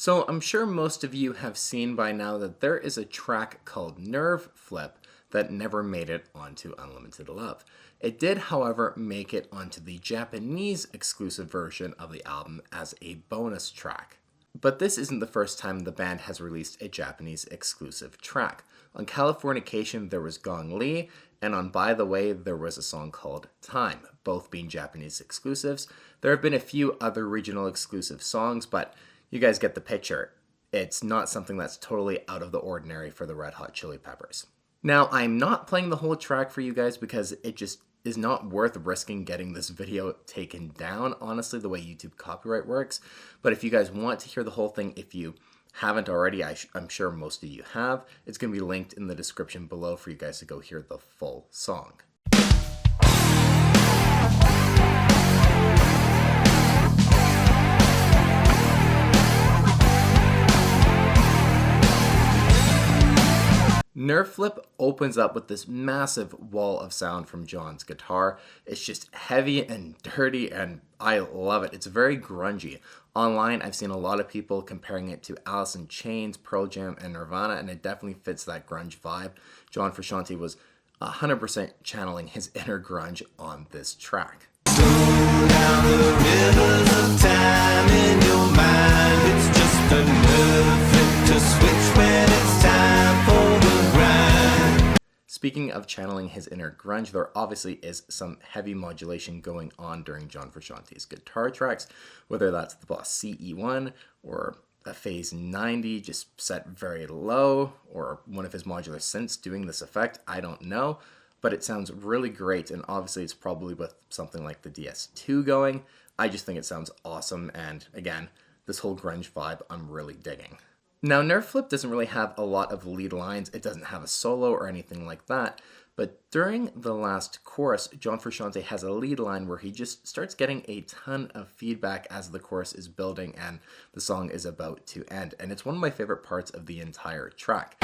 So I'm sure most of you have seen by now that there is a track called Nerve Flip that never made it onto Unlimited Love. It did, however, make it onto the Japanese exclusive version of the album as a bonus track. But this isn't the first time the band has released a Japanese exclusive track. On Californication there was Gong Li, and on By the Way there was a song called Time, both being Japanese exclusives. There have been a few other regional exclusive songs, but you guys get the picture. It's not something that's totally out of the ordinary for the Red Hot Chili Peppers. Now, I'm not playing the whole track for you guys because it just is not worth risking getting this video taken down, honestly, the way YouTube copyright works. But if you guys want to hear the whole thing, if you haven't already, I'm sure most of you have, it's going to be linked in the description below for you guys to go hear the full song. Nerve Flip opens up with this massive wall of sound from John's guitar. It's just heavy and dirty, and I love it. It's very grungy. Online, I've seen a lot of people comparing it to Alice in Chains, Pearl Jam, and Nirvana, and it definitely fits that grunge vibe. John Frusciante was 100% channeling his inner grunge on this track. Slow down the rivers of time in your mind. It's just a nerve flip to switch when it's time for the grind. Speaking of channeling his inner grunge, there obviously is some heavy modulation going on during John Frusciante's guitar tracks, whether that's the Boss CE1 or a Phase 90 just set very low, or one of his modular synths doing this effect, I don't know. But it sounds really great, and obviously it's probably with something like the DS2 going. I just think it sounds awesome, and again, this whole grunge vibe I'm really digging. Now, Nerve Flip doesn't really have a lot of lead lines. It doesn't have a solo or anything like that, but during the last chorus, John Frusciante has a lead line where he just starts getting a ton of feedback as the chorus is building and the song is about to end, and it's one of my favorite parts of the entire track.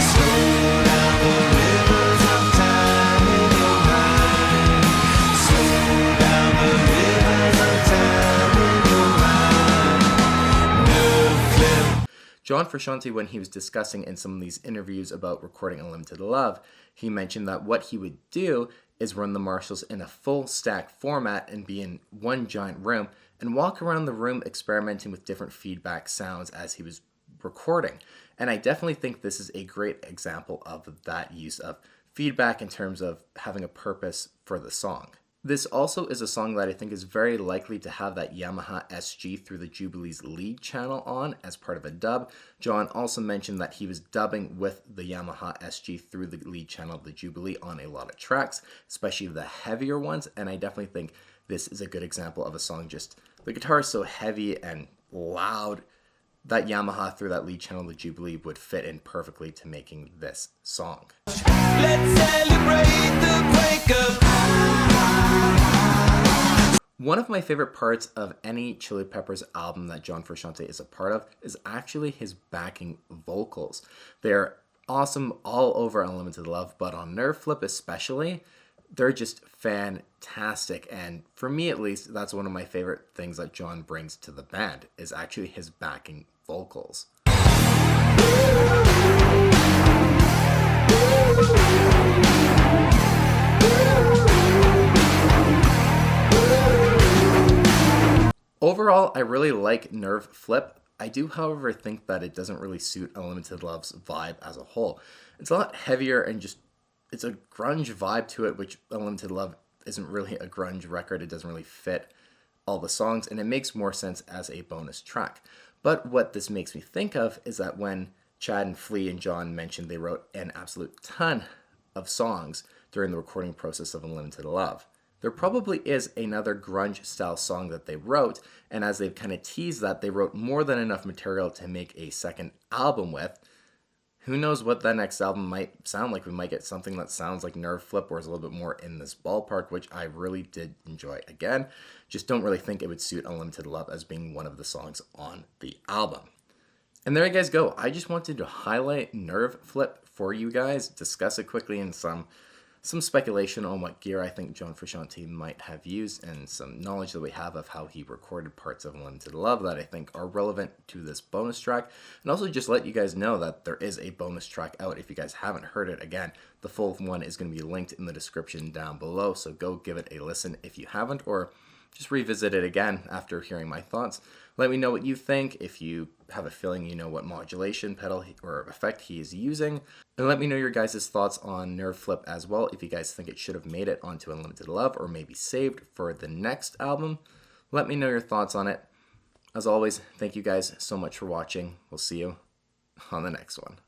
John Frusciante, when he was discussing in some of these interviews about recording Unlimited Love, he mentioned that what he would do is run the Marshalls in a full stack format and be in one giant room and walk around the room experimenting with different feedback sounds as he was recording. And I definitely think this is a great example of that use of feedback in terms of having a purpose for the song. This also is a song that I think is very likely to have that Yamaha SG through the Jubilee's lead channel on as part of a dub. John also mentioned that he was dubbing with the Yamaha SG through the lead channel of the Jubilee on a lot of tracks, especially the heavier ones, and I definitely think this is a good example of a song just, the guitar is so heavy and loud, that Yamaha through that lead channel of the Jubilee would fit in perfectly to making this song. Let's celebrate the breakup. One of my favorite parts of any Chili Peppers album that John Frusciante is a part of is actually his backing vocals. They're awesome all over Unlimited Love, but on Nerve Flip especially, they're just fantastic. And for me at least, that's one of my favorite things that John brings to the band, is actually his backing vocals. Overall, I really like Nerve Flip. I do, however, think that it doesn't really suit Unlimited Love's vibe as a whole. It's a lot heavier and just, it's a grunge vibe to it, which Unlimited Love isn't really a grunge record. It doesn't really fit all the songs, and it makes more sense as a bonus track. But what this makes me think of is that when Chad and Flea and John mentioned they wrote an absolute ton of songs during the recording process of Unlimited Love, there probably is another grunge style song that they wrote, and as they've kind of teased that, they wrote more than enough material to make a second album with. Who knows what that next album might sound like? We might get something that sounds like Nerve Flip or is a little bit more in this ballpark, which I really did enjoy. Again, just don't really think it would suit Unlimited Love as being one of the songs on the album. And there you guys go. I just wanted to highlight Nerve Flip for you guys, discuss it quickly in some some speculation on what gear I think John Frusciante might have used, and some knowledge that we have of how he recorded parts of Unlimited Love that I think are relevant to this bonus track. And also just let you guys know that there is a bonus track out if you guys haven't heard it. Again, the full one is going to be linked in the description down below, so go give it a listen if you haven't, or just revisit it again after hearing my thoughts. Let me know what you think, if you have a feeling you know what modulation pedal or effect he is using. And let me know your guys' thoughts on Nerve Flip as well, if you guys think it should have made it onto Unlimited Love or maybe saved for the next album. Let me know your thoughts on it. As always, thank you guys so much for watching. We'll see you on the next one.